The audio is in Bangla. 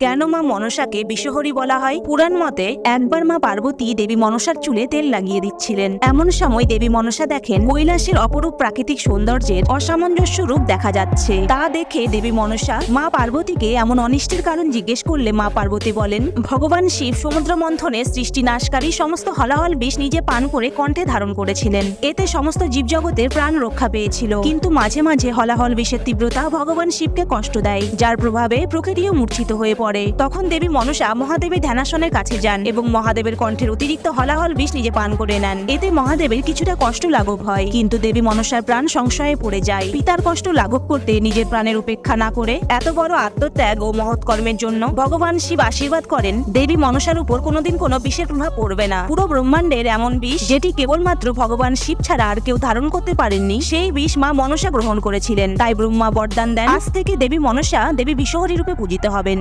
কেন মা মনসাকে বিষহরী বলা হয়? পুরাণ মতে একবার মা পার্বতী দেবী মনসার চুলে তেল লাগিয়ে দিচ্ছিলেন। এমন সময় দেবী মনসা দেখেন কৈলাসের অপরূপ প্রাকৃতিক সৌন্দর্যের অসামঞ্জস্য রূপ দেখা যাচ্ছে। তা দেখে দেবী মনসা মা পার্বতীকে এমন অনিষ্টের কারণ জিজ্ঞেস করলে মা পার্বতী বলেন, ভগবান শিব সমুদ্র মন্থনে সৃষ্টি নাশকারী সমস্ত হলাহল বিষ নিজে পান করে কণ্ঠে ধারণ করেছিলেন। এতে সমস্ত জীবজগতের প্রাণ রক্ষা পেয়েছিল। কিন্তু মাঝে মাঝে হলাহল বিষের তীব্রতা ভগবান শিবকে কষ্ট দেয়, যার প্রভাবে প্রকৃতিও মূর্ছিত হয়ে পড়ে। তখন দেবী মনসা মহাদেবের ধ্যানাসনের কাছে যান এবং মহাদেবের কণ্ঠের অতিরিক্ত হলাহল বিষ নিজে পান করে নেন। এতে মহাদেবের কিছুটা কষ্ট লাঘব হয়, কিন্তু দেবী মনসার প্রাণ সংশয়ে পড়ে যায়। পিতার কষ্ট লাঘব করতে নিজের প্রাণের উপেক্ষা না করে এত বড় আত্মত্যাগ ও মহৎ কর্মের জন্য ভগবান শিব আশীর্বাদ করেন দেবী মনসার উপর কোনোদিন কোনো বিষের প্রভাব পড়বে না। পুরো ব্রহ্মাণ্ডের এমন বিষ যেটি কেবলমাত্র ভগবান শিব ছাড়া আর কেউ ধারণ করতে পারেননি, সেই বিষ মা মনসা গ্রহণ করেছিলেন। তাই ব্রহ্মা বরদান দেন, আজ থেকে দেবী মনসা দেবী বিষহরী রূপে পূজিত হবেন।